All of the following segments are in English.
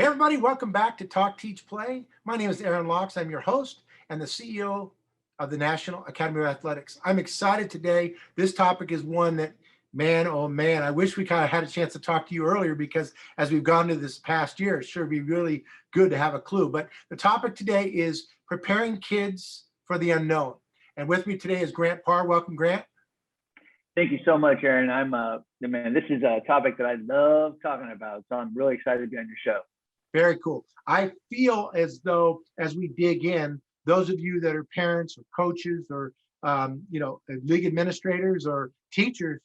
Hey everybody, welcome back to Talk, Teach, Play. My name is Aaron Locks. I'm your host and the CEO of the National Academy of Athletics. I'm excited today. This topic is one that, man, oh man, I wish we kind of had a chance to talk to you earlier, because as we've gone to this past year, it sure would be really good to have a clue. But the topic today is preparing kids for the unknown. And with me today is Grant Parr. Welcome, Grant. Thank you so much, Aaron. Man, this is a topic that I love talking about, so I'm really excited to be on your show. Very cool. I feel as though as we dig in, those of you that are parents or coaches or league administrators or teachers,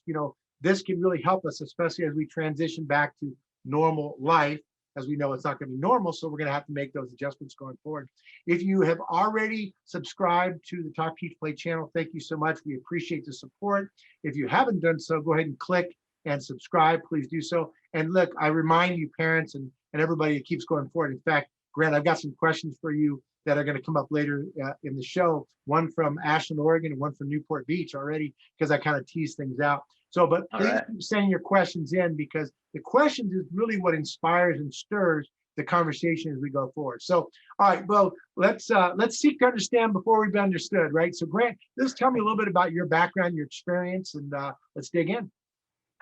this can really help us, especially as we transition back to normal life. As we know, it's not going to be normal, so we're going to have to make those adjustments going forward. If you have already subscribed to the Talk, Teach, Play channel, thank you so much. We appreciate the support. If you haven't done so, go ahead and click and subscribe. Please do so. And look, I remind you, parents and everybody that keeps going forward. In fact, Grant, I've got some questions for you that are going to come up later in the show. One from Ashland, Oregon, and one from Newport Beach already, because I kind of tease things out. So, but please keep sending your questions in, because the questions is really what inspires and stirs the conversation as we go forward. So, all right, well, let's seek to understand before we've been understood, right? So, Grant, just tell me a little bit about your background, your experience, and let's dig in.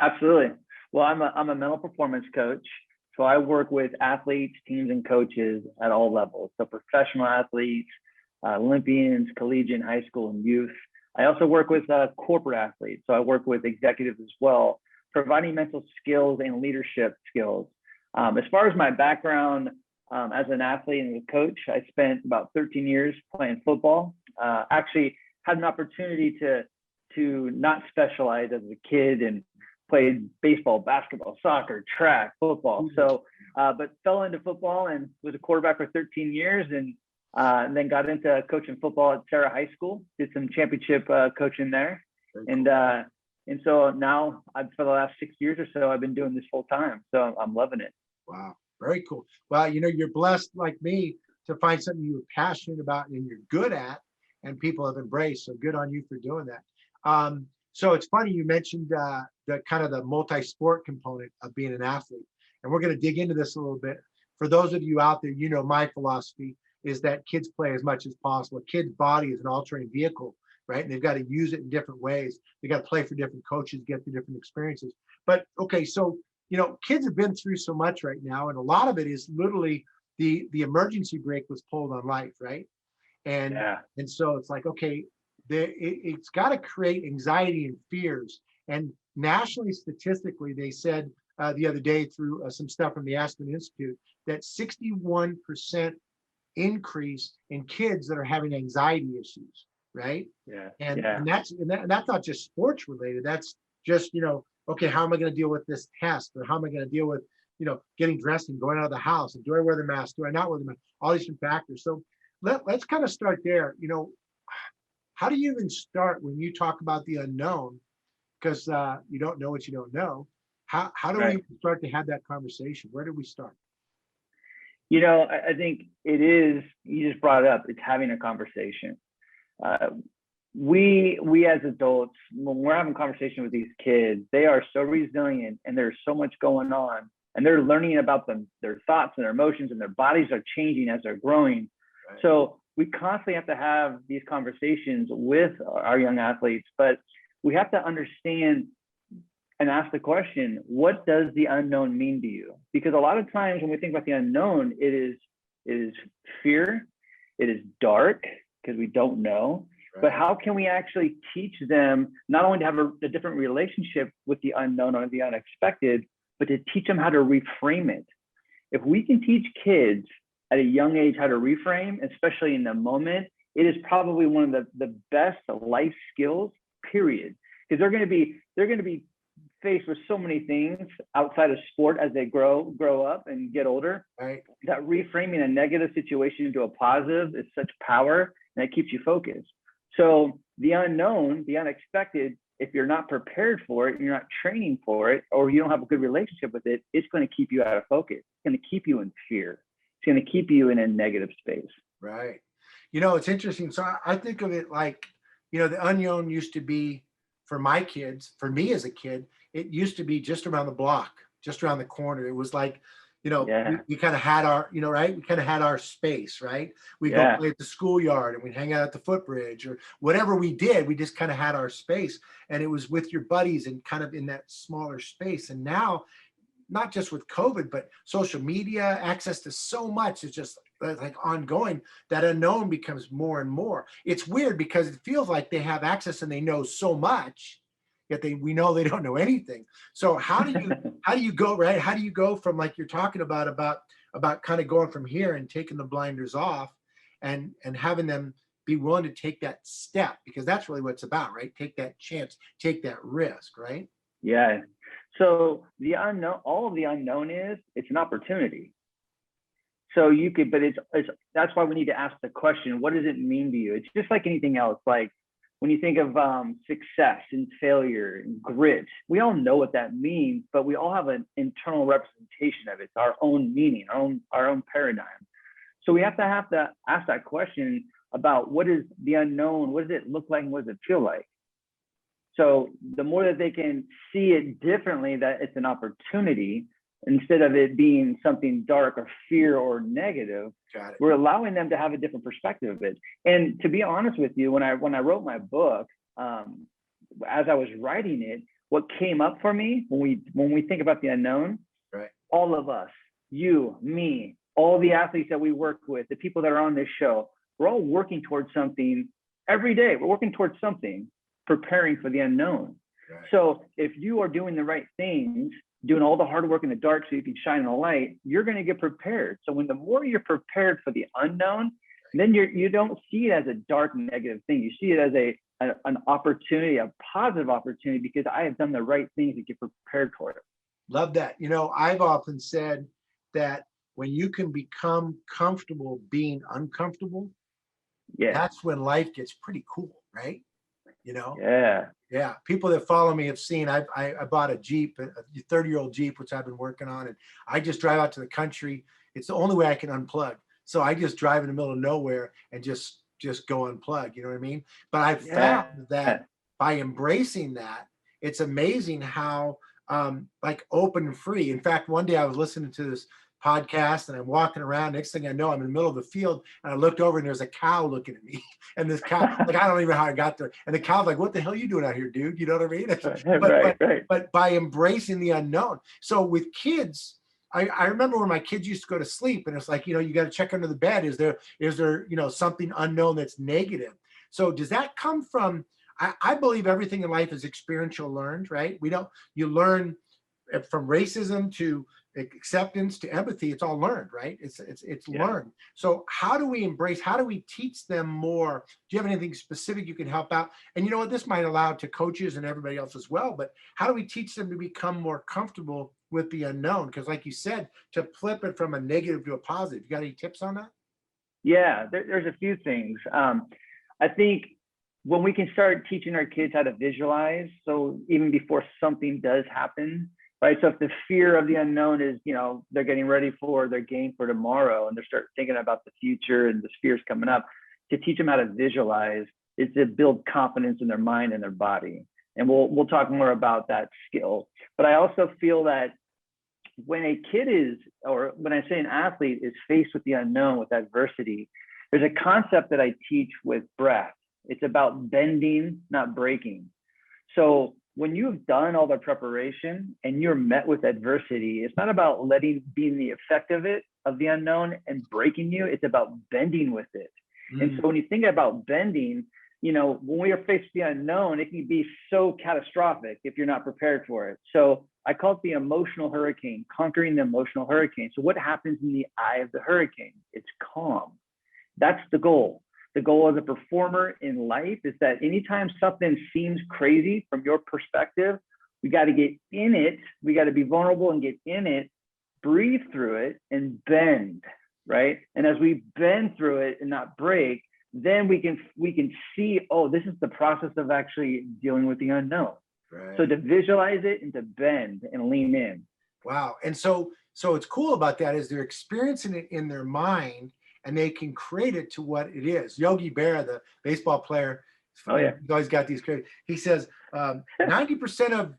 Absolutely. Well, I'm a mental performance coach. So I work with athletes, teams, and coaches at all levels. So professional athletes, Olympians, collegiate, high school, and youth. I also work with corporate athletes. So I work with executives as well, providing mental skills and leadership skills. As far as my background as an athlete and a coach, I spent about 13 years playing football. Actually had an opportunity to not specialize as a kid and played baseball, basketball, soccer, track, football. So, but fell into football and was a quarterback for 13 years, and then got into coaching football at Sarah High School. Did some championship coaching there, and so now for the last 6 years or so, I've been doing this full time. So I'm loving it. Wow, very cool. Well, you're blessed like me to find something you're passionate about and you're good at, and people have embraced. So good on you for doing that. So it's funny you mentioned the kind of the multi-sport component of being an athlete. And we're going to dig into this a little bit. For those of you out there, my philosophy is that kids play as much as possible. A kid's body is an all-terrain vehicle, right? And they've got to use it in different ways. They got to play for different coaches, get through different experiences. But okay, so kids have been through so much right now, and a lot of it is literally the emergency brake was pulled on life, right? And so it's like, okay, it's got to create anxiety and fears. And nationally, statistically, they said the other day through some stuff from the Aspen Institute that 61% increase in kids that are having anxiety issues, right? And that's not just sports related. That's just okay, how am I going to deal with this test, or how am I going to deal with getting dressed and going out of the house, and do I wear the mask, do I not wear the mask, all these different factors. So let's kind of start there. How do you even start when you talk about the unknown? Because you don't know what you don't know. How do we start to have that conversation? Where do we start? I think it is, you just brought it up, it's having a conversation. We as adults, when we're having a conversation with these kids, they are so resilient and there's so much going on, and they're learning about their thoughts and their emotions, and their bodies are changing as they're growing. Right. So we constantly have to have these conversations with our young athletes, but we have to understand and ask the question, what does the unknown mean to you? Because a lot of times when we think about the unknown, it is fear, it is dark because we don't know, but how can we actually teach them not only to have a different relationship with the unknown or the unexpected, but to teach them how to reframe it. If we can teach kids at a young age how to reframe, especially in the moment, it is probably one of the best life skills, period. Because they're going to be faced with so many things outside of sport as they grow up and get older. Right. That reframing a negative situation into a positive is such power, and it keeps you focused. So the unknown, the unexpected, if you're not prepared for it, you're not training for it, or you don't have a good relationship with it, it's going to keep you out of focus. It's going to keep you in fear. It's going to keep you in a negative space. Right. It's interesting. So I think of it like, the unknown used to be, for my kids, for me as a kid, it used to be just around the block, just around the corner. It was like, You know, Yeah. we kind of had our, right? We kind of had our space, right? We go Yeah. play at the schoolyard and we'd hang out at the footbridge or whatever we did. We just kind of had our space, and it was with your buddies and kind of in that smaller space. And now, not just with COVID, but social media, access to so much is just like ongoing. That unknown becomes more and more. It's weird because it feels like they have access and they know so much, yet we know they don't know anything. So how do you go, right? How do you go from, like you're talking about kind of going from here and taking the blinders off and having them be willing to take that step, because that's really what it's about, right? Take that chance, take that risk, right? Yeah. So the unknown, all of the unknown is, it's an opportunity. So you could, but it's that's why we need to ask the question, what does it mean to you? It's just like anything else. Like when you think of success and failure and grit, we all know what that means, but we all have an internal representation of it. It's our own meaning, our own paradigm. So we have to ask that question about what is the unknown, what does it look like, and what does it feel like? So the more that they can see it differently, that it's an opportunity, instead of it being something dark or fear or negative, we're allowing them to have a different perspective of it. And to be honest with you, when I wrote my book, as I was writing it, what came up for me when we think about the unknown, right? All of us, you, me, all the athletes that we work with, the people that are on this show, we're all working towards something every day. We're working towards something, preparing for the unknown. Right. So if you are doing the right things, doing all the hard work in the dark so you can shine in the light, you're going to get prepared. So when the more you're prepared for the unknown, then you don't see it as a dark negative thing. You see it as an opportunity, a positive opportunity, because I have done the right things to get prepared for it. Love that. I've often said that when you can become comfortable being uncomfortable, that's when life gets pretty cool, right? Yeah. People that follow me have seen, I bought a Jeep, a 30-year-old Jeep, which I've been working on, and I just drive out to the country. It's the only way I can unplug. So I just drive in the middle of nowhere and just go unplug. You know what I mean? But I found that by embracing that, it's amazing how like open and free. In fact, one day I was listening to this podcast and I'm walking around. Next thing I know, I'm in the middle of the field and I looked over and there's a cow looking at me. And this cow, like, I don't even know how I got there. And the cow's like, "What the hell are you doing out here, dude?" You know what I mean? But by embracing the unknown. So with kids, I remember when my kids used to go to sleep and it's like, you got to check under the bed. Is there something unknown that's negative? So does that come from, I believe everything in life is experiential learned, right? You learn from racism to acceptance to empathy. It's all learned, right? It's learned. So how do we teach them more? Do you have anything specific you can help out? And you know what, this might allow to coaches and everybody else as well, but how do we teach them to become more comfortable with the unknown? Because like you said, to flip it from a negative to a positive. You got any tips on that? Yeah, there's a few things. I think when we can start teaching our kids how to visualize, so even before something does happen, right? So if the fear of the unknown is, they're getting ready for their game for tomorrow and they start thinking about the future and the fears coming up, to teach them how to visualize is to build confidence in their mind and their body. And we'll talk more about that skill. But I also feel that when a kid is, or when I say an athlete is faced with the unknown, with adversity, there's a concept that I teach with breath. It's about bending, not breaking. So when you've done all the preparation and you're met with adversity, it's not about being the effect of the unknown and breaking you. It's about bending with it. And so when you think about bending, when we are faced with the unknown, it can be so catastrophic if you're not prepared for it. So I call it the emotional hurricane, conquering the emotional hurricane. So what happens in the eye of the hurricane? It's calm. That's the goal. The goal as a performer in life is that anytime something seems crazy from your perspective, we got to get in it. We got to be vulnerable and get in it, breathe through it, and bend, right? And as we bend through it and not break, then we can see, oh, this is the process of actually dealing with the unknown. Right. So to visualize it and to bend and lean in. Wow. And so what's cool about that is they're experiencing it in their mind and they can create it to what it is. Yogi Berra, the baseball player, he's always got these crazy. He says 90% of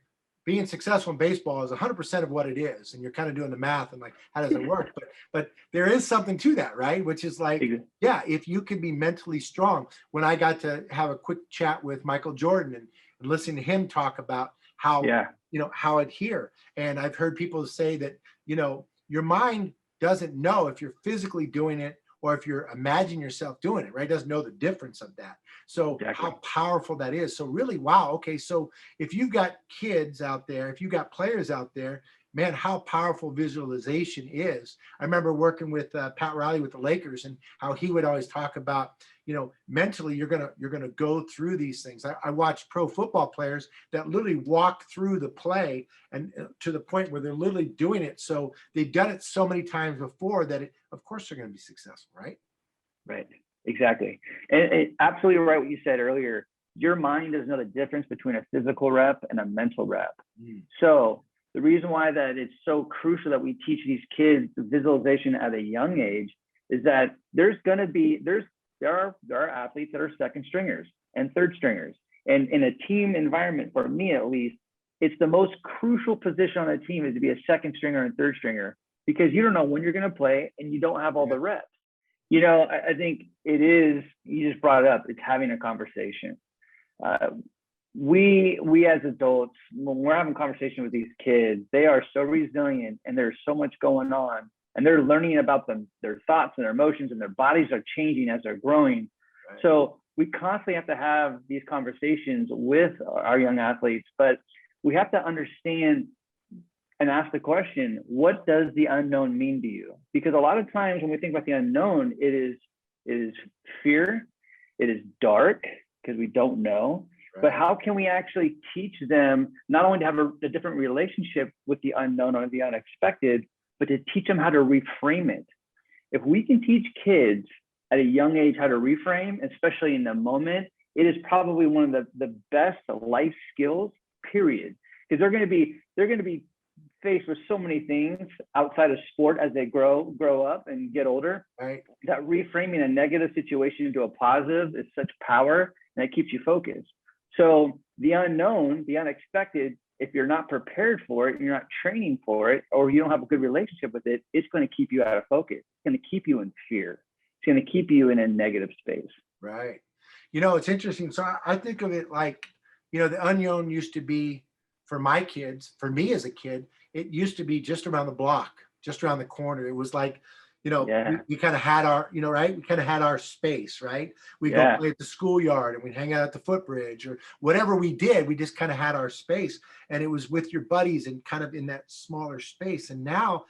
being successful in baseball is 100% of what it is. And you're kind of doing the math and like, how does it work? But there is something to that, right? Which is like, yeah, if you can be mentally strong. When I got to have a quick chat with Michael Jordan and listening to him talk about how, how it here. And I've heard people say that, your mind doesn't know if you're physically doing it or if you're imagining yourself doing it, right? It doesn't know the difference of that. So how powerful that is. So really, wow. Okay. So if you've got kids out there, if you've got players out there, man, how powerful visualization is. I remember working with Pat Riley with the Lakers and how he would always talk about, mentally you're gonna go through these things. I watched pro football players that literally walk through the play and to the point where they're literally doing it. So they've done it so many times before that of course they're going to be successful, right? Right. Exactly. And absolutely right what you said earlier. Your mind doesn't know the difference between a physical rep and a mental rep. So the reason why that it's so crucial that we teach these kids visualization at a young age is that there are athletes that are second stringers and third stringers. And in a team environment, for me at least, it's the most crucial position on a team is to be a second stringer and third stringer, because you don't know when you're going to play and you don't have all the reps. I think it is, you just brought it up, it's having a conversation. We as adults, when we're having conversation with these kids, they are so resilient and there's so much going on and they're learning about their thoughts and their emotions, and their bodies are changing as they're growing. Right. So we constantly have to have these conversations with our young athletes, but we have to understand and ask the question, what does the unknown mean to you? Because a lot of times when we think about the unknown, it is fear, it is dark because we don't know. Right. But how can we actually teach them not only to have a different relationship with the unknown or the unexpected, but to teach them how to reframe it? If we can teach kids at a young age how to reframe, especially in the moment, it is probably one of the best life skills, period. Because they're going to be faced with so many things outside of sport as they grow up and get older. Right. That reframing a negative situation into a positive is such power, and it keeps you focused. So the unknown, the unexpected, if you're not prepared for it, you're not training for it, or you don't have a good relationship with it, it's going to keep you out of focus. It's going to keep you in fear. It's going to keep you in a negative space. Right. It's interesting. So I think of it like, the unknown used to be, for my kids, for me as a kid, it used to be just around the block, just around the corner. It was like, we kind of had our, right? We kind of had our space, right? We go play at the schoolyard and we'd hang out at the footbridge or whatever we did. We just kind of had our space, and it was with your buddies and kind of in that smaller space. And now,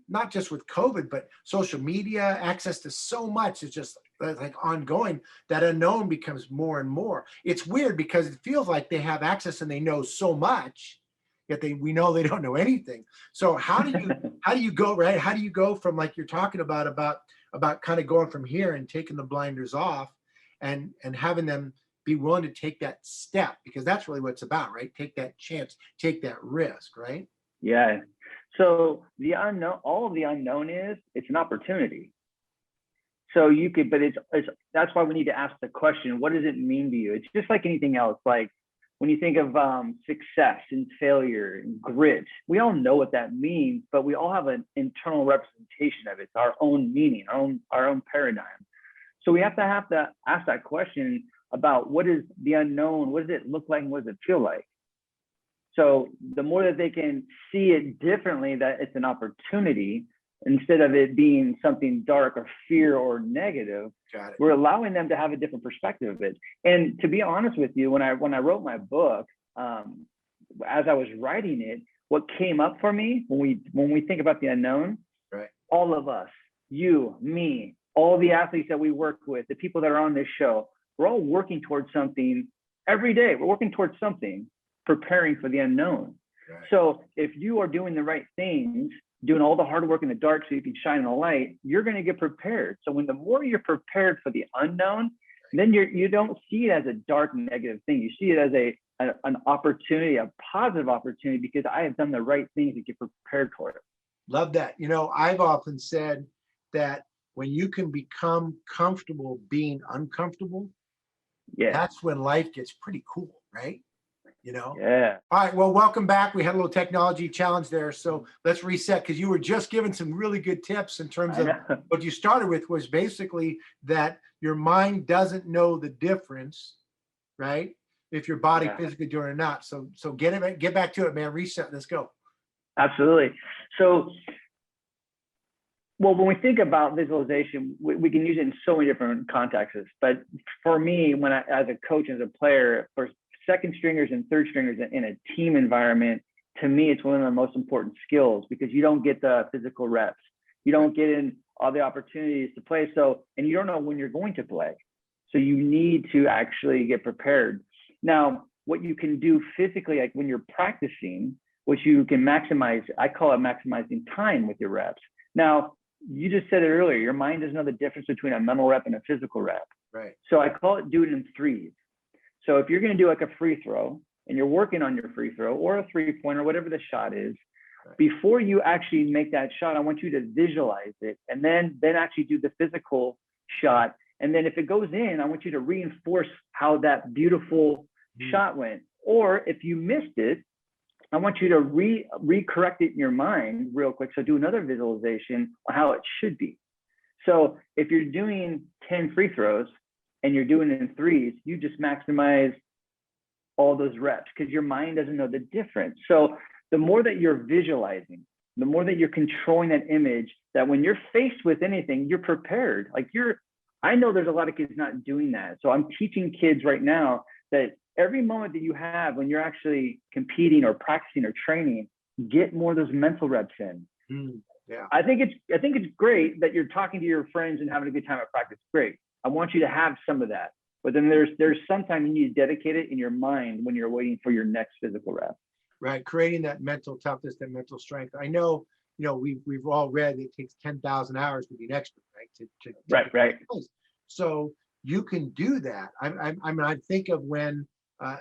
not just with COVID, but social media, access to so much is just like ongoing. That unknown becomes more and more. It's weird because it feels like they have access and they know so much, yet we know they don't know anything. So how do you go, right? How do you go from, like you're talking about kind of going from here and taking the blinders off and having them be willing to take that step, because that's really what it's about, right? Take that chance, take that risk, right? Yeah. So the unknown, all of the unknown it's an opportunity. So you could, but it's that's why we need to ask the question, what does it mean to you? It's just like anything else. Like when you think of success and failure and grit, we all know what that means, but we all have an internal representation of it. It's our own meaning, our own paradigm. So we have to ask that question about what is the unknown, what does it look like, and what does it feel like? So the more that they can see it differently, that it's an opportunity, instead of it being something dark or fear or negative, we're allowing them to have a different perspective of it. And to be honest with you, when I wrote my book, as I was writing it, what came up for me when we think about the unknown, right? All of us, you, me, all the athletes that we work with, the people that are on this show, we're all working towards something every day. We're working towards something, preparing for the unknown. Right. So if you are doing the right things, doing all the hard work in the dark so you can shine in the light, you're going to get prepared. So when the more you're prepared for the unknown, then you don't see it as a dark negative thing. You see it as an opportunity, a positive opportunity, because I have done the right things to get prepared for it. Love that. I've often said that when you can become comfortable being uncomfortable, that's when life gets pretty cool, right? Yeah. All right, well, welcome back. We had a little technology challenge there, so let's reset, because you were just giving some really good tips in terms of what you started with was basically that your mind doesn't know the difference, right? If your body physically doing it or not. So get back to it, man. Reset. Let's go. Absolutely. So, well, when we think about visualization, we can use it in so many different contexts. But for me, as a coach, as a player, for second stringers and third stringers in a team environment, to me, it's one of the most important skills, because you don't get the physical reps. You don't get in all the opportunities to play. So, and you don't know when you're going to play. So you need to actually get prepared. Now, what you can do physically, like when you're practicing, which you can maximize, I call it maximizing time with your reps. Now, you just said it earlier, your mind doesn't know the difference between a mental rep and a physical rep. Right. So I call it do it in threes. So if you're going to do like a free throw and you're working on your free throw or a 3-pointer, whatever the shot is, before you actually make that shot, I want you to visualize it and then actually do the physical shot. And then if it goes in, I want you to reinforce how that beautiful shot went. Or if you missed it, I want you to re-correct it in your mind real quick. So do another visualization on how it should be. So if you're doing 10 free throws and you're doing it in threes, you just maximize all those reps because your mind doesn't know the difference. So the more that you're visualizing, the more that you're controlling that image, that when you're faced with anything, you're prepared. I know there's a lot of kids not doing that. So I'm teaching kids right now that every moment that you have when you're actually competing or practicing or training, get more of those mental reps in. Yeah. I think it's great that you're talking to your friends and having a good time at practice. Great. I want you to have some of that. But then there's sometimes you need to dedicate it in your mind when you're waiting for your next physical rep. Right. Creating that mental toughness, that mental strength. I know, we've all read it takes 10,000 hours to be an expert, right? Right. So you can do that. I think of when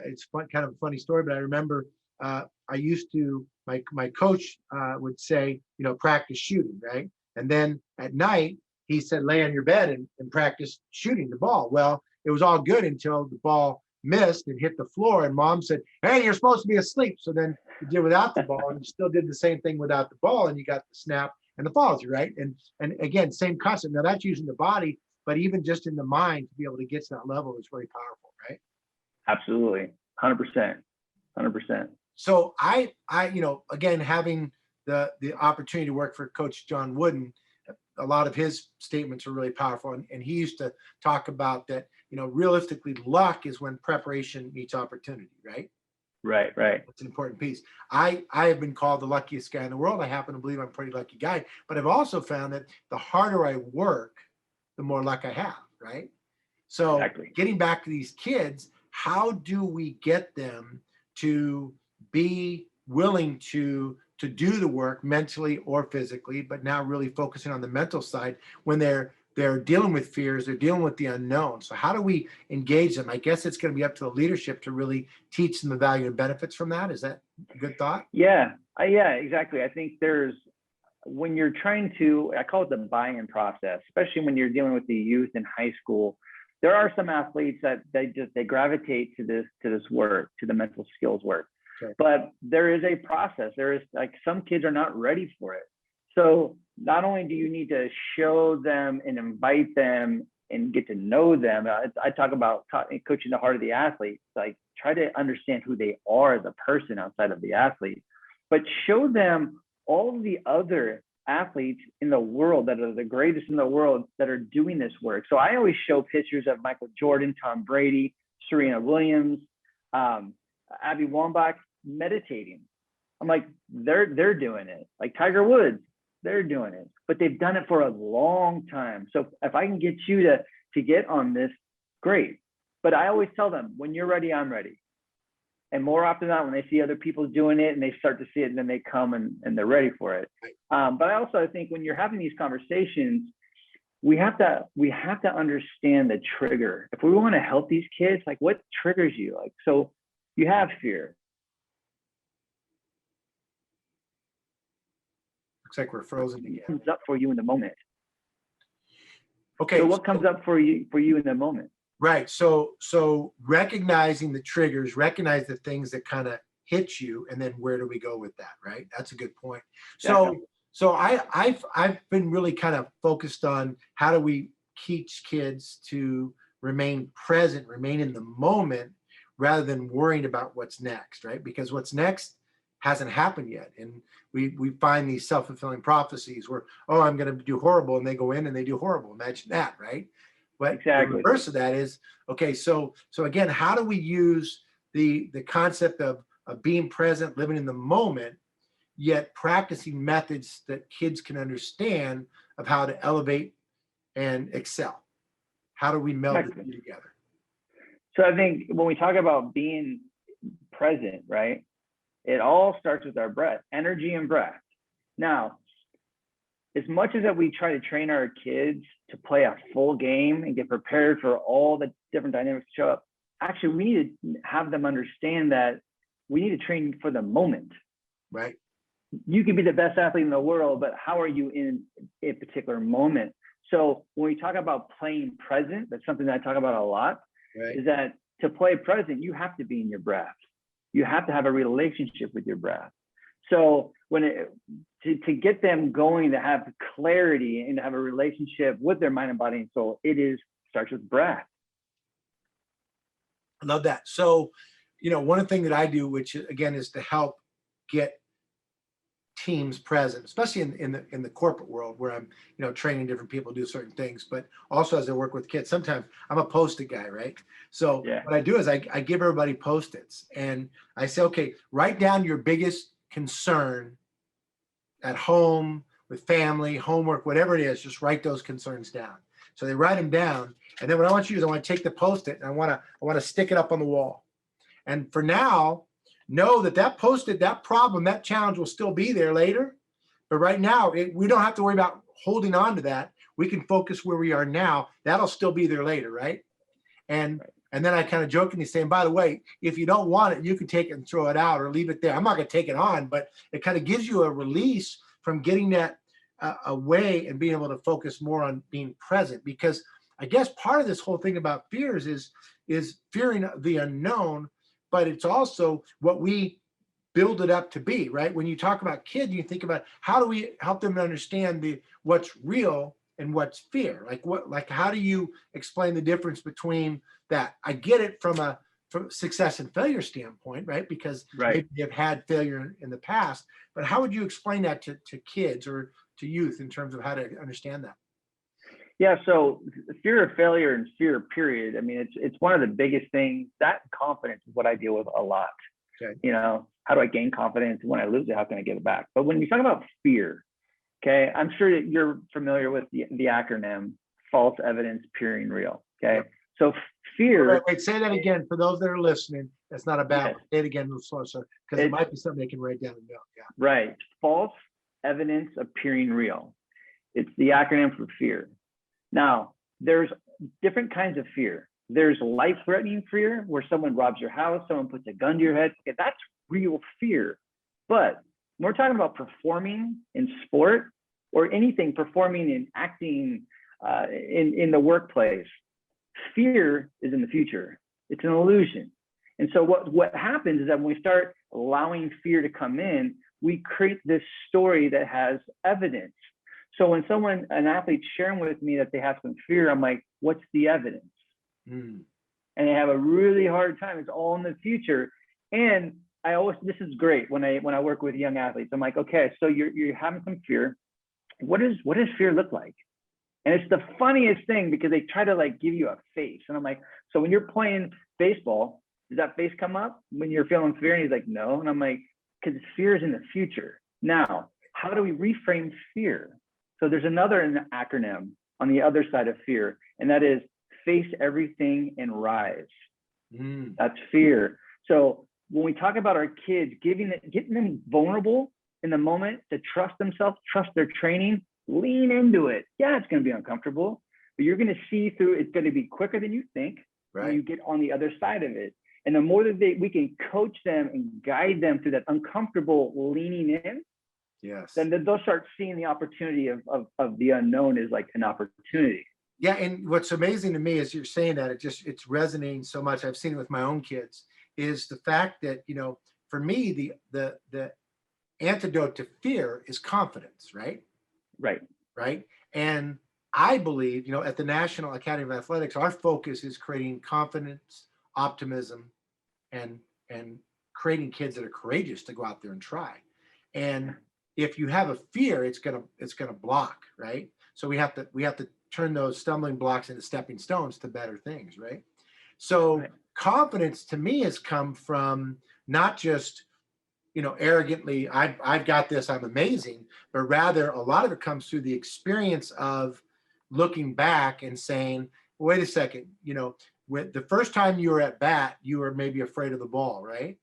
it's fun, kind of a funny story, but I remember I used to, my coach would say, practice shooting, right? And then at night, he said, lay on your bed and practice shooting the ball. Well, it was all good until the ball missed and hit the floor. And mom said, hey, you're supposed to be asleep. So then you did without the ball and you still did the same thing without the ball. And you got the snap and the follow-through, right? And again, same concept. Now that's using the body, but even just in the mind to be able to get to that level is very powerful, right? Absolutely. 100%. So I again, having the opportunity to work for Coach John Wooden, a lot of his statements are really powerful. And he used to talk about that, realistically, luck is when preparation meets opportunity, right? Right. It's an important piece. I have been called the luckiest guy in the world. I happen to believe I'm a pretty lucky guy, but I've also found that the harder I work, the more luck I have, right? So exactly. Getting back to these kids, how do we get them to be willing to do the work mentally or physically, but now really focusing on the mental side when they're dealing with fears, they're dealing with the unknown. So how do we engage them? I guess it's going to be up to the leadership to really teach them the value and benefits from that. Is that a good thought? Yeah, exactly. I think when you're trying to, I call it the buy-in process, especially when you're dealing with the youth in high school, there are some athletes that they gravitate to this work, to the mental skills work. Okay. But there is a process. There is some kids are not ready for it. So not only do you need to show them and invite them and get to know them, I talk about coaching the heart of the athlete, try to understand who they are as a person outside of the athlete, but show them all the other athletes in the world that are the greatest in the world that are doing this work. So I always show pictures of Michael Jordan, Tom Brady, Serena Williams, Abby Wambach meditating. I'm like, they're doing it. Like Tiger Woods, they're doing it, but they've done it for a long time. So if I can get you to get on this, great. But I always tell them, when you're ready, I'm ready. And more often than not, when they see other people doing it and they start to see it, and then they come and they're ready for it. But I think when you're having these conversations, we have to understand the trigger. If we want to help these kids, what triggers you? So you have fear. Looks like we're frozen again. What comes up for you in the moment? Okay. So what comes up for you in the moment? Right. So recognizing the triggers, recognize the things that kind of hit you, and then where do we go with that? Right. That's a good point. Yeah. So I've been really kind of focused on how do we teach kids to remain present, remain in the moment, rather than worrying about what's next, right? Because what's next hasn't happened yet. And we find these self-fulfilling prophecies where, oh, I'm going to do horrible, and they go in and they do horrible. Imagine that, right? But the Exactly. reverse of that is, okay, so again, how do we use the concept of being present, living in the moment, yet practicing methods that kids can understand of how to elevate and excel? How do we meld the two together? So I think when we talk about being present, right, it all starts with our breath, energy and breath. Now, as much as that we try to train our kids to play a full game and get prepared for all the different dynamics to show up, actually, we need to have them understand that we need to train for the moment. Right. You can be the best athlete in the world, but how are you in a particular moment? So when we talk about playing present, that's something that I talk about a lot, Right. is that to play present, you have to be in your breath. You have to have a relationship with your breath. So to get them going, to have clarity and to have a relationship with their mind and body and soul, starts with breath. I love that. So, one thing that I do, which again is to help get teams present, especially in the corporate world where I'm, training different people to do certain things, but also as I work with kids, sometimes I'm a Post-it guy, right? So what I do is I give everybody Post-its, and I say, okay, write down your biggest concern at home, with family, homework, whatever it is, just write those concerns down. So they write them down. And then what I want you to do is I want to take the Post-it and I want to stick it up on the wall. And for now, know that Post-it, that problem, that challenge will still be there later. But right now, we don't have to worry about holding on to that. We can focus where we are now. That'll still be there later, right? And then I kind of jokingly say, and by the way, if you don't want it, you can take it and throw it out or leave it there. I'm not going to take it on, but it kind of gives you a release from getting that away and being able to focus more on being present. Because I guess part of this whole thing about fears is fearing the unknown, but it's also what we build it up to be, right? When you talk about kids, you think about how do we help them understand what's real and what's fear? Like how do you explain the difference between that? I get it from success and failure standpoint, right? Because maybe they've had failure in the past, but how would you explain that to kids or to youth in terms of how to understand that? Yeah, so fear of failure and fear, period. I mean, it's one of the biggest things. That confidence is what I deal with a lot. Okay. How do I gain confidence? When I lose it, how can I get it back? But when you talk about fear, okay, I'm sure that you're familiar with the acronym false evidence appearing real. Okay, yep. So fear. Wait, say that again for those that are listening. That's not a bad. Say it again, slow, sir, because it might be something they can write down and know. Yeah. Right. False evidence appearing real. It's the acronym for fear. Now, there's different kinds of fear. There's life-threatening fear, where someone robs your house, someone puts a gun to your head. Okay, that's real fear. But when we're talking about performing in sport or anything, performing and acting in the workplace, fear is in the future. It's an illusion. And so what happens is that when we start allowing fear to come in, we create this story that has evidence. So when an athlete's sharing with me that they have some fear, I'm like, what's the evidence? And they have a really hard time. It's all in the future. And this is great when I work with young athletes. I'm like, okay, so you're having some fear. What does fear look like? And it's the funniest thing because they try to give you a face. And I'm like, so when you're playing baseball, does that face come up when you're feeling fear? And he's like, no. And I'm like, because fear is in the future. Now, how do we reframe fear? So there's another acronym on the other side of fear, and that is face everything and rise. That's fear. So when we talk about our kids, getting them vulnerable in the moment to trust themselves, trust their training, lean into it. Yeah, it's going to be uncomfortable, but you're going to see through. It's going to be quicker than you think when you get on the other side of it. And the more that we can coach them and guide them through that uncomfortable leaning in, then they'll start seeing the opportunity of the unknown as like an opportunity. Yeah, and what's amazing to me is you're saying that it's resonating so much. I've seen it with my own kids, is the fact that, for me, the antidote to fear is confidence, right? Right. Right. And I believe, at the National Academy of Athletics, our focus is creating confidence, optimism, and and creating kids that are courageous to go out there and try. And if you have a fear, it's gonna block, right? So we have to turn those stumbling blocks into stepping stones to better things, right? So Right. confidence to me has come from not just, arrogantly, I've got this, I'm amazing, but rather a lot of it comes through the experience of looking back and saying, wait a second, when the first time you were at bat, you were maybe afraid of the ball, right?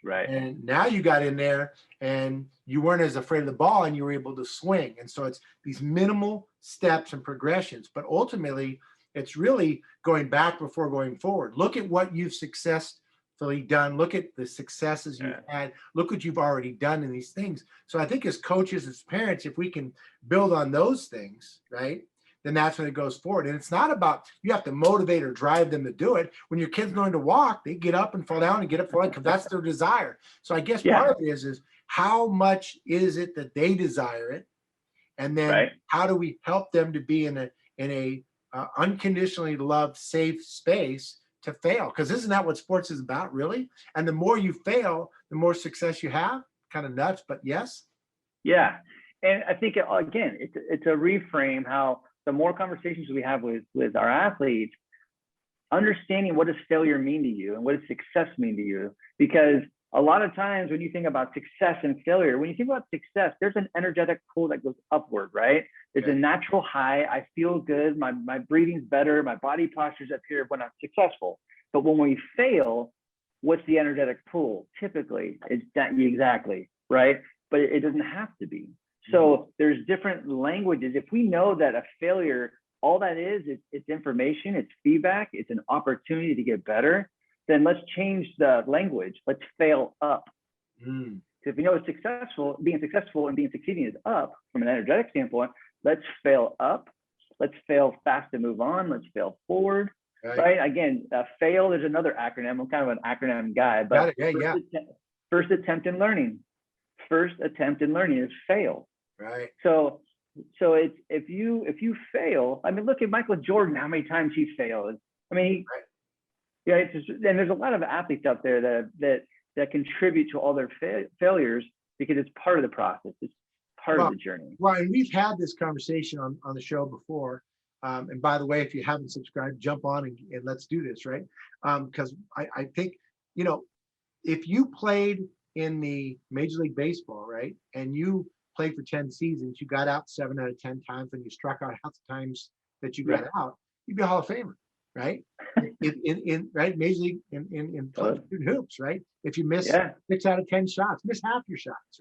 Right. And now you got in there and you weren't as afraid of the ball and you were able to swing. And so it's these minimal steps and progressions, but ultimately it's really going back before going forward. Look at what you've successfully done. Look at the successes you've had. Look what you've already done in these things. So I think as coaches, as parents, if we can build on those things, right, then that's when it goes forward. And it's not about you have to motivate or drive them to do it. When your kid's learning to walk, they get up and fall down and get up, because that's their desire. So I guess Yeah. part of it is how much is it that they desire it, and then Right. how do we help them to be in a unconditionally loved, safe space to fail? Because isn't that what sports is about, really? And the more you fail, the more success you have. Kind of nuts, but yes. Yeah. And I think again, it's a reframe how the more conversations we have with our athletes, understanding what does failure mean to you and what does success mean to you. Because a lot of times when you think about success and failure, when you think about success, there's an energetic pull that goes upward, right? There's a natural high. I feel good. My breathing's better. My body posture's up here when I'm successful. But when we fail, what's the energetic pull? Typically, it's that exactly, right? But it doesn't have to be. So there's different languages. If we know that a failure, all that is it's information, it's feedback, it's an opportunity to get better, then let's change the language. Let's fail up. So if we know it's successful, being successful and being succeeding is up from an energetic standpoint, let's fail up. Let's fail fast and move on. Let's fail forward. Right? Again, fail is another acronym. I'm kind of an acronym guy, but first attempt in learning. First attempt in learning is fail. Right. So it's if you fail, I mean, look at Michael Jordan, how many times he failed. I mean, and there's a lot of athletes out there that contribute to all their failures because it's part of the process. It's part of the journey. Well, and we've had this conversation on the show before. And by the way, if you haven't subscribed, jump on and let's do this, right? Because I think, if you played in the Major League Baseball, right, and you played for 10 seasons, you got out 7 out of 10 times, and you struck out half the times that you got out, you'd be a Hall of Famer, right? in right Major League in hoops, right? If you miss 6 out of 10 shots, miss half your shots,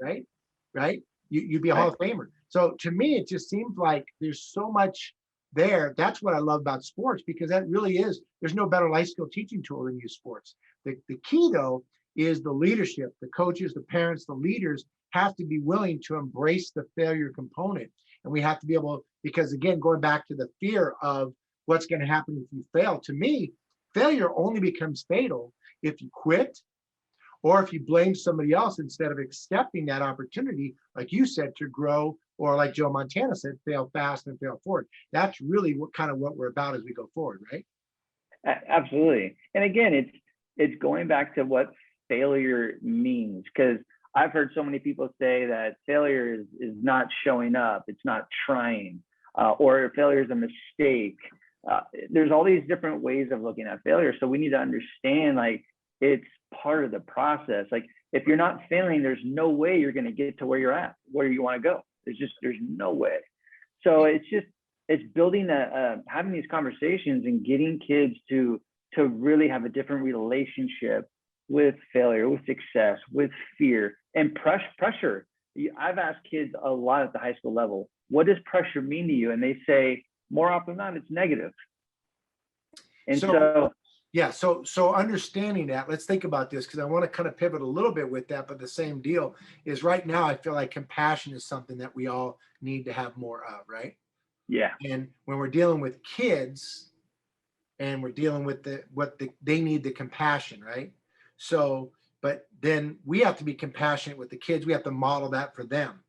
right? You'd be a Hall of Famer. So to me, it just seems like there's so much there. That's what I love about sports, because that really is, there's no better life skill teaching tool than use sports. The key though is the leadership, the coaches, the parents, the leaders have to be willing to embrace the failure component. And we have to be able, because again, going back to the fear of what's going to happen if you fail, to me, failure only becomes fatal if you quit or if you blame somebody else instead of accepting that opportunity, like you said, to grow, or like Joe Montana said, fail fast and fail forward. That's really what we're about as we go forward, right? Absolutely. And again, it's going back to what failure means, because I've heard so many people say that failure is not showing up, it's not trying, or failure is a mistake. There's all these different ways of looking at failure. So we need to understand, like, it's part of the process. Like, if you're not failing, there's no way you're going to get to where you're at, where you want to go. There's no way. So it's building having these conversations and getting kids to really have a different relationship with failure, with success, with fear, and pressure. I've asked kids a lot at the high school level, what does pressure mean to you? And they say, more often than not, it's negative. And so understanding that, let's think about this, because I want to kind of pivot a little bit with that, but the same deal is right now, I feel like compassion is something that we all need to have more of, right? Yeah. And when we're dealing with kids and we're dealing with they need the compassion, right? So, but then we have to be compassionate with the kids. We have to model that for them.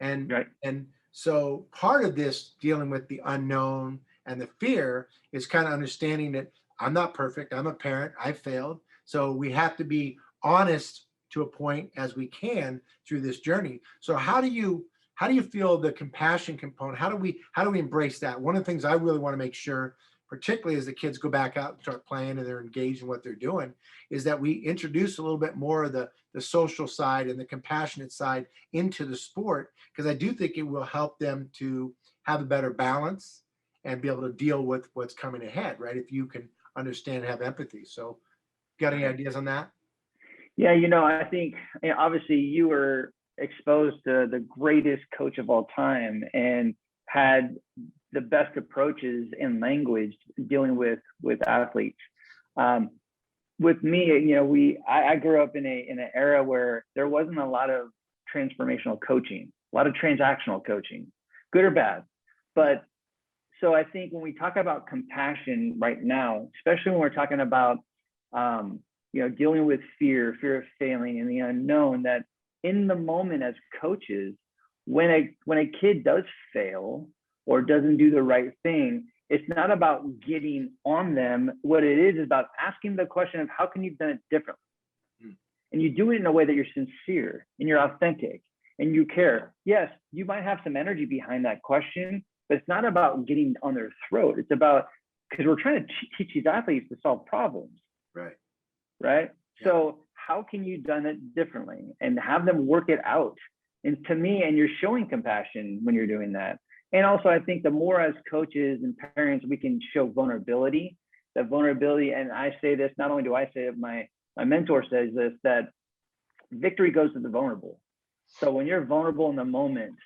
And Right. and so part of this dealing with the unknown and the fear is kind of understanding that I'm not perfect. I'm a parent. I failed. So we have to be honest to a point as we can through this journey. So how do you feel the compassion component? How do we embrace that? One of the things I really want to make sure, particularly as the kids go back out and start playing and they're engaged in what they're doing, is that we introduce a little bit more of the social side and the compassionate side into the sport, because I do think it will help them to have a better balance and be able to deal with what's coming ahead, right? If you can understand and have empathy. So, got any Right. ideas on that? Yeah, I think obviously you were exposed to the greatest coach of all time and had the best approaches in language dealing with athletes. With me, I grew up in an era where there wasn't a lot of transformational coaching, a lot of transactional coaching, good or bad. But so I think when we talk about compassion right now, especially when we're talking about dealing with fear of failing and the unknown, that in the moment as coaches, when a kid does fail or doesn't do the right thing, it's not about getting on them. What it is about asking the question of how can you have done it differently? And you do it in a way that you're sincere and you're authentic and you care. Yes, you might have some energy behind that question, but it's not about getting on their throat. It's about, because we're trying to teach these athletes to solve problems. Right. Right. Yeah. So how can you done it differently and have them work it out? And to me, and you're showing compassion when you're doing that. And also, I think the more as coaches and parents, we can show vulnerability, that vulnerability. And I say this, not only do I say it, my mentor says this, that victory goes to the vulnerable. So when you're vulnerable in the moment,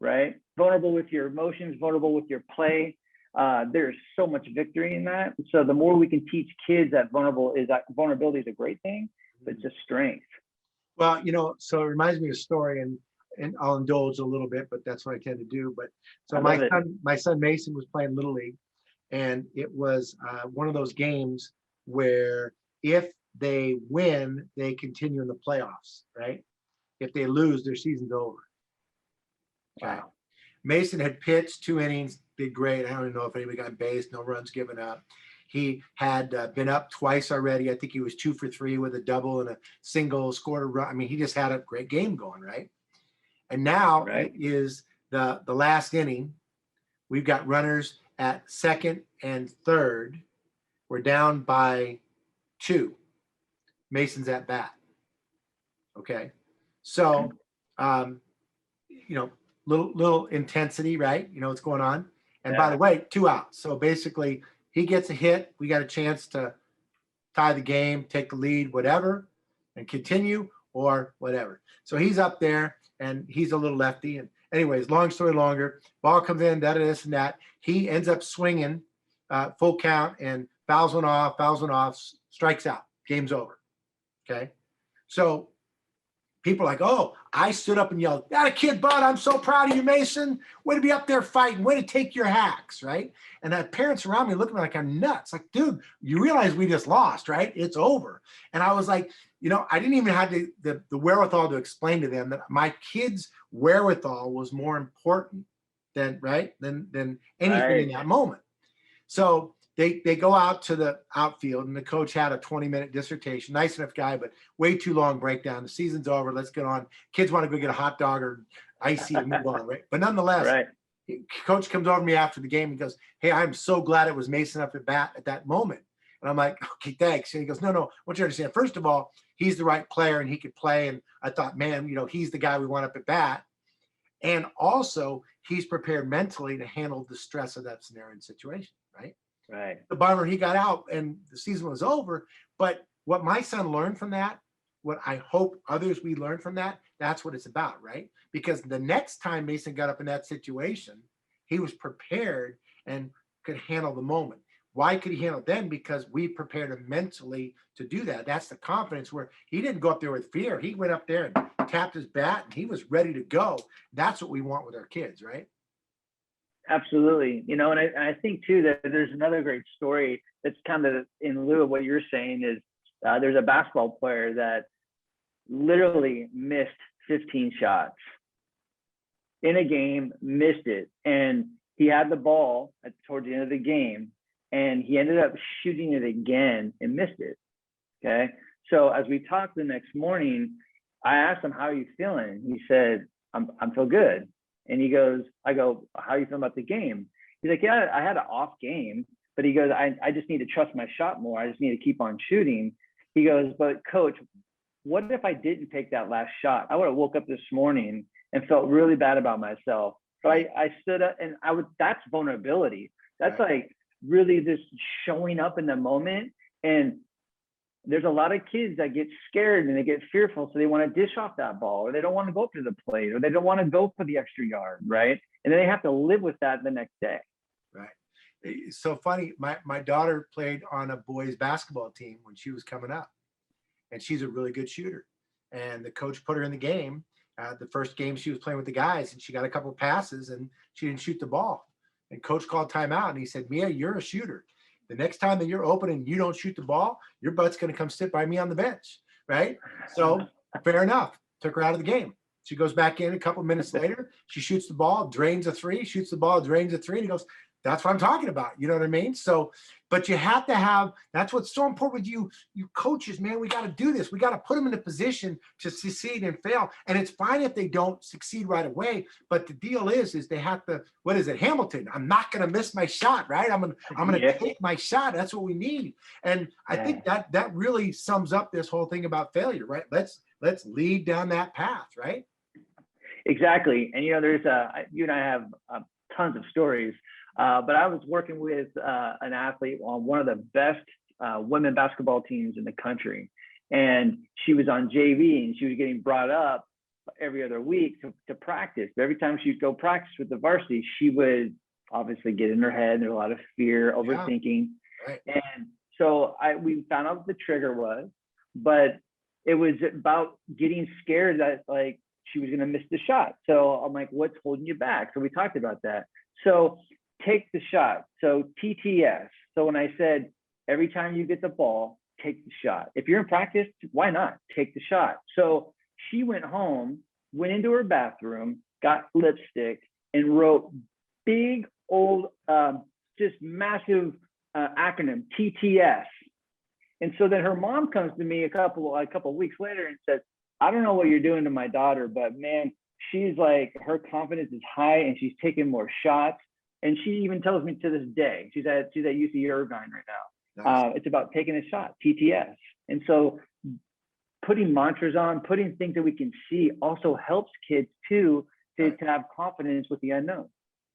right? Vulnerable with your emotions, vulnerable with your play, there's so much victory in that. So the more we can teach kids that vulnerability is a great thing, but it's a strength. Well, so it reminds me of a story, and I'll indulge a little bit, but that's what I tend to do. But so my son Mason was playing Little League, and it was one of those games where if they win, they continue in the playoffs, right? If they lose, their season's over. Okay. Wow. Mason had pitched 2 innings, did great. I don't even know if anybody got base, no runs given up. He had been up twice already. I think he was 2 for 3 with a double and a single, scored a run. I mean, he just had a great game going, right? And now it is the last inning. We've got runners at second and third. We're down by 2. Mason's at bat. Okay. So, little intensity, right? You know what's going on. And by the way, 2 outs. So basically, he gets a hit. We got a chance to tie the game, take the lead, whatever, and continue or whatever. So he's up there, and he's a little lefty. And anyways, long story longer, ball comes in, this and that. He ends up swinging full count and fouls one off, strikes out. Game's over. Okay. So people are like, oh, I stood up and yelled, "That a kid, bud. I'm so proud of you, Mason. Way to be up there fighting. Way to take your hacks," right? And the parents around me look at me like I'm nuts. Like, dude, you realize we just lost, right? It's over. And I was like, I didn't even have the wherewithal to explain to them that my kids' wherewithal was more important than anything in that moment. So they go out to the outfield, and the coach had a 20-minute dissertation. Nice enough guy, but way too long breakdown. The season's over. Let's get on. Kids want to go get a hot dog or icy and move on, right? But nonetheless, coach comes over to me after the game and goes, "Hey, I'm so glad it was Mason up at bat at that moment." And I'm like, "Okay, thanks." And he goes, "No, I want you to understand. First of all, he's the right player and he could play. And I thought, man, he's the guy we want up at bat. And also, he's prepared mentally to handle the stress of that scenario and situation, right?" Right. The bummer, he got out and the season was over. But what my son learned from that, what I hope others we learn from that, that's what it's about, right? Because the next time Mason got up in that situation, he was prepared and could handle the moment. Why could he handle it then? Because we prepared him mentally to do that. That's the confidence, where he didn't go up there with fear. He went up there and tapped his bat and he was ready to go. That's what we want with our kids, right? Absolutely. And I think too that there's another great story that's kind of in lieu of what you're saying is there's a basketball player that literally missed 15 shots in a game, missed it. And he had the ball towards the end of the game and he ended up shooting it again and missed it. Okay. So as we talked the next morning, I asked him, how are you feeling? He said, I'm feel good. And he goes, I go, how are you feeling about the game? He's like, yeah, I had an off game, but he goes, I just need to trust my shot more. I just need to keep on shooting. He goes, but coach, what if I didn't take that last shot? I would have woke up this morning and felt really bad about myself. But I stood up and that's vulnerability. That's like really just showing up in the moment. And there's a lot of kids that get scared and they get fearful. So they want to dish off that ball or they don't want to go up to the plate or they don't want to go for the extra yard. Right. And then they have to live with that the next day. Right. It's so funny. My daughter played on a boys basketball team when she was coming up and she's a really good shooter. And the coach put her in the game. The first game she was playing with the guys and she got a couple of passes and she didn't shoot the ball. And coach called timeout and he said, Mia, you're a shooter. The next time that you're open and you don't shoot the ball, your butt's going to come sit by me on the bench, right? So fair enough. Took her out of the game. She goes back in a couple of minutes later. She shoots the ball, drains a three, shoots the ball, drains a three. And he goes, that's what I'm talking about. You know what I mean? So, but you have to have, that's what's so important with you coaches, man. We got to do this. We got to put them in a position to succeed and fail. And it's fine if they don't succeed right away. But the deal is they have to, what is it? Hamilton. I'm not going to miss my shot, right? I'm going to take my shot. That's what we need. And I think that really sums up this whole thing about failure, right? Let's lead down that path, right? Exactly. And, there's you and I have tons of stories. But I was working with an athlete on one of the best women basketball teams in the country. And she was on JV and she was getting brought up every other week to practice. But every time she'd go practice with the varsity, she would obviously get in her head. There's a lot of fear, overthinking. Yeah. Right. And so we found out what the trigger was, but it was about getting scared that like she was going to miss the shot. So I'm like, what's holding you back? So we talked about that. So take the shot. So TTS. So when I said, every time you get the ball, take the shot. If you're in practice, why not take the shot? So she went home, went into her bathroom, got lipstick and wrote big old, just massive acronym, TTS. And so then her mom comes to me a couple of weeks later and says, I don't know what you're doing to my daughter, but man, she's like, her confidence is high and she's taking more shots. And she even tells me to this day, she's at UC Irvine right now. Nice. It's about taking a shot, TTS. And so putting mantras on, putting things that we can see also helps kids too to have confidence with the unknown.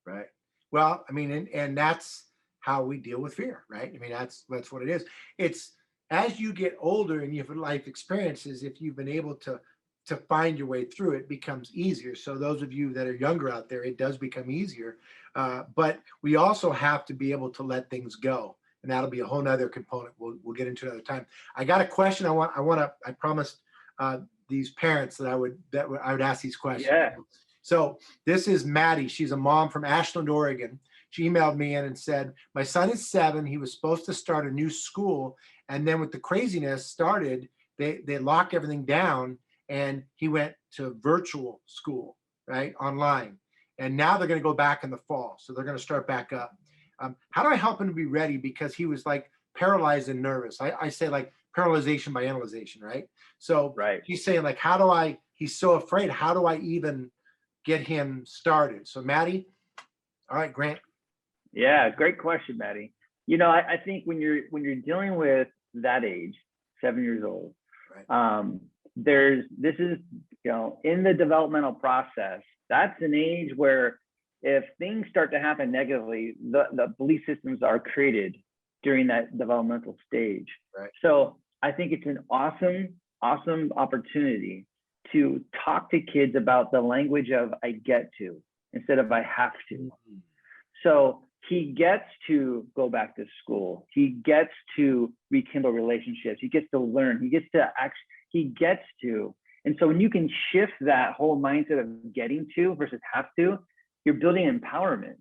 Right. Well, I mean, and that's how we deal with fear, right? I mean, that's what it is. It's as you get older and you have life experiences, if you've been able to find your way through, it becomes easier. So those of you that are younger out there, it does become easier. But we also have to be able to let things go. And that'll be a whole nother component. We'll get into another time. I got a question. I promised these parents that I would ask these questions. Yeah. So this is Maddie. She's a mom from Ashland, Oregon. She emailed me in and said, my son is 7. He was supposed to start a new school. And then with the craziness started, they lock everything down. And he went to virtual school, right, online. And now they're going to go back in the fall. So they're going to start back up. How do I help him to be ready? Because he was like paralyzed and nervous. I say like paralyzation by analyzation, right? So he's saying like, he's so afraid. How do I even get him started? So Maddie, all right, Grant. Yeah, great question, Maddie. I think when you're dealing with that age, 7 years old, this is in the developmental process, that's an age where if things start to happen negatively, the belief systems are created during that developmental stage. So I think it's an awesome opportunity to talk to kids about the language of I get to instead of I have to. So he gets to go back to school. He gets to rekindle relationships. He gets to learn. He gets to. And so when you can shift that whole mindset of getting to versus have to, you're building empowerment.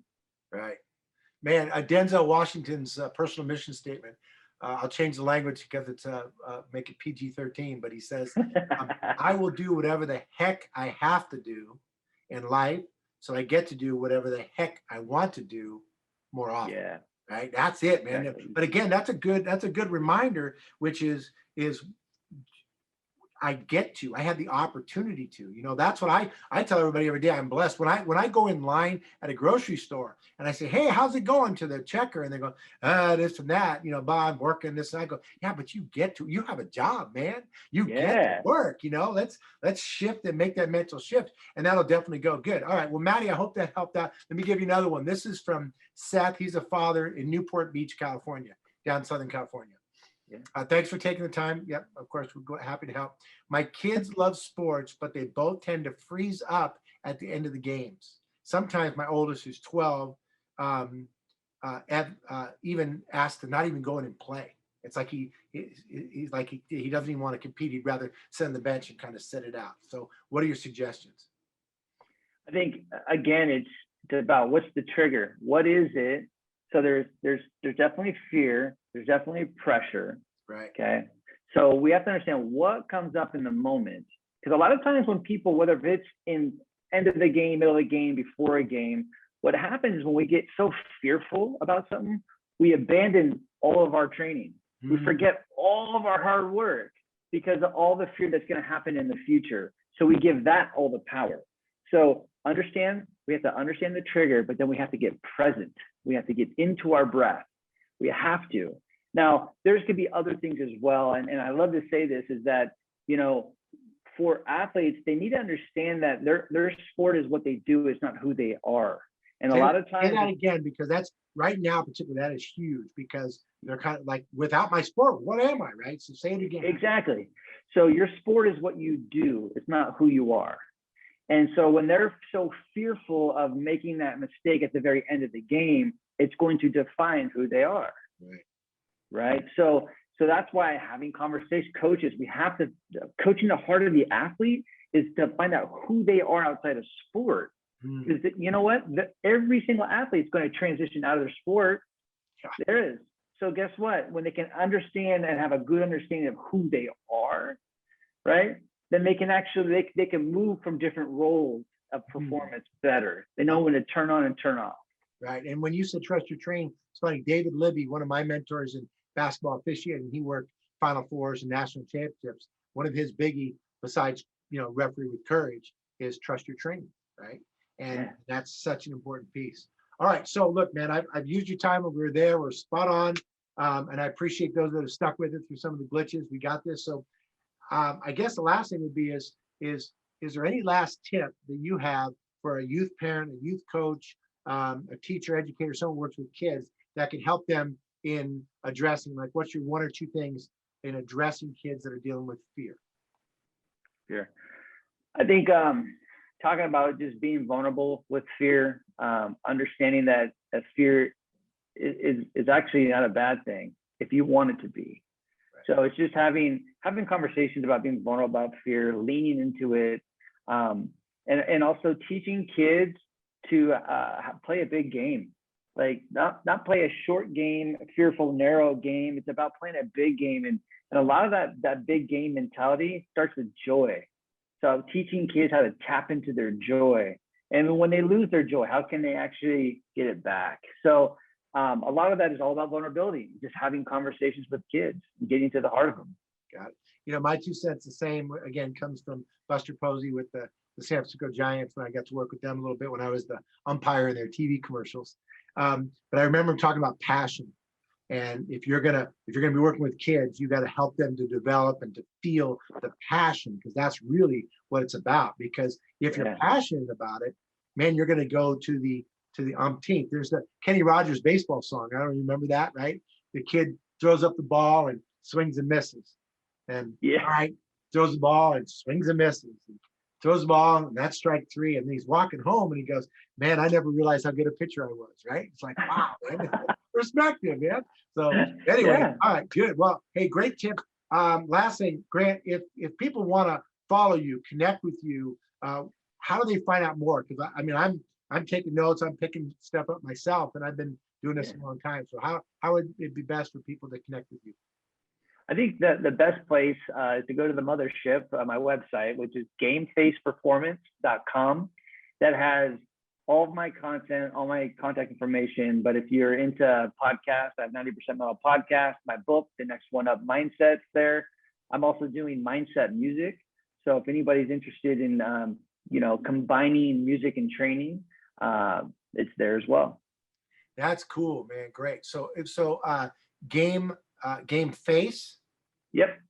Right. Man, Denzel Washington's personal mission statement. I'll change the language because it's make it PG-13, but he says, I will do whatever the heck I have to do in life, so I get to do whatever the heck I want to do more often. Yeah, Right. That's it, man. exactly. But again, that's a good reminder, which is I had the opportunity to, that's what I tell everybody every day. I'm blessed when I go in line at a grocery store and I say, hey, how's it going, to the checker? And they go, this and that, Bob, I'm working this. And I go, yeah, but you have a job, man. You get to Yeah. work, let's shift and make that mental shift. And that'll definitely go good. All right. Well, Maddie, I hope that helped out. Let me give you another one. This is from Seth. He's a father in Newport Beach, California, down in Southern California. Yeah. Thanks for taking the time. Yep, of course, we're happy to help. My kids love sports, but they both tend to freeze up at the end of the games. Sometimes my oldest, who's 12, even asked to not even go in and play. It's like he's like he doesn't even want to compete. He'd rather sit on the bench and kind of sit it out. So, what are your suggestions? I think again, it's about what's the trigger. What is it? So there's definitely fear. There's definitely pressure. Right. Okay. So we have to understand what comes up in the moment. Because a lot of times when people, whether it's in end of the game, middle of the game, before a game, what happens when we get so fearful about something, we abandon all of our training. We forget all of our hard work because of all the fear that's going to happen in the future. So we give that all the power. So we have to understand the trigger, but then we have to get present. We have to get into our breath. We have to. Now, there's could be other things as well. And I love to say this is that, for athletes, they need to understand that their sport is what they do. It's not who they are. And a lot of times. Say that again, because that's right now, particularly, that is huge because they're kind of like, without my sport, what am I, right? So say it again. Exactly. So your sport is what you do. It's not who you are. And so when they're so fearful of making that mistake at the very end of the game, it's going to define who they are. Right. So that's why having conversations, coaches, we have to, coaching the heart of the athlete is to find out who they are outside of sport. Because you know what? Every single athlete is going to transition out of their sport. There is. So guess what? When they can understand and have a good understanding of who they are, right? Then they can actually, they can move from different roles of performance better. They know when to turn on and turn off. Right. And when you said trust your train, it's funny, David Libby, one of my mentors in basketball officiating, he worked Final Fours and national championships. One of his biggie, besides, referee with courage, is trust your training, right? And that's such an important piece. All right. So look, man, I've used your time when we were there. We're spot on. And I appreciate those that have stuck with it through some of the glitches. We got this. So I guess the last thing would be is there any last tip that you have for a youth parent, a youth coach, a teacher, educator, someone who works with kids that can help them in addressing, like, what's your one or two things in addressing kids that are dealing with fear? Fear. I think talking about just being vulnerable with fear, understanding that fear is actually not a bad thing if you want it to be. Right. So it's just having conversations about being vulnerable about fear, leaning into it, and also teaching kids to play a big game. Like not play a short game, a fearful, narrow game. It's about playing a big game. And a lot of that big game mentality starts with joy. So teaching kids how to tap into their joy. And when they lose their joy, how can they actually get it back? So a lot of that is all about vulnerability, just having conversations with kids and getting to the heart of them. Got it. My 2 cents, the same, again, comes from Buster Posey with the San Francisco Giants, when I got to work with them a little bit when I was the umpire in their TV commercials. But I remember talking about passion. And if you're gonna be working with kids, you got to help them to develop and to feel the passion, because that's really what it's about. Because if you're passionate about it, man, you're gonna go to the umpteenth. There's the Kenny Rogers baseball song. I don't remember that, right? The kid throws up the ball and swings and misses. And all right, throws the ball and swings and misses. And throws the ball, and that's strike 3. And he's walking home and he goes, man, I never realized how good a pitcher I was, right? It's like, wow, perspective, man. So anyway, all right, good. Well, hey, great tip. Last thing, Grant, if people want to follow you, connect with you, how do they find out more? Because I'm I'm taking notes. I'm picking stuff up myself, and I've been doing this a long time. So how would it be best for people to connect with you? I think that the best place is to go to the mothership, my website, which is gamefaceperformance.com. That has all of my content, all my contact information. But if you're into podcasts, I have 90% Mental Podcast, my book, The Next One Up Mindset's there. I'm also doing mindset music. So if anybody's interested in, combining music and training, it's there as well. That's cool, man. Great. So game face. Yep.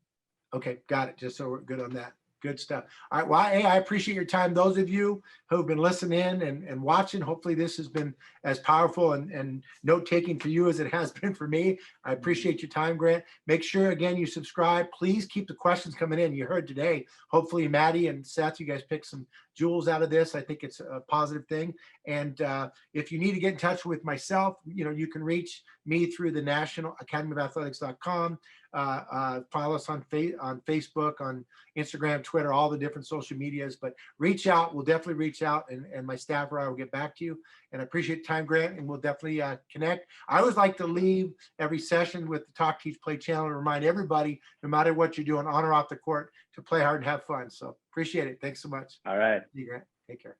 Okay, got it. Just so we're good on that. Good stuff. All right. Well, hey, I appreciate your time. Those of you who've been listening and watching, hopefully this has been as powerful and note-taking for you as it has been for me. I appreciate your time, Grant. Make sure, again, you subscribe. Please keep the questions coming in. You heard today, hopefully Maddie and Seth, you guys picked some jewels out of this. I think it's a positive thing. And if you need to get in touch with myself, you can reach me through the National Academy of Athletics.com. Follow us on Facebook, on Instagram, Twitter, all the different social medias, but reach out. We'll definitely reach out, and my staff or I will get back to you. And I appreciate the time, Grant, and we'll definitely connect. I always like to leave every session with the Talk, Teach, Play channel and remind everybody, no matter what you're doing on or off the court, to play hard and have fun. So appreciate it. Thanks so much. All right. See you, Grant. Take care.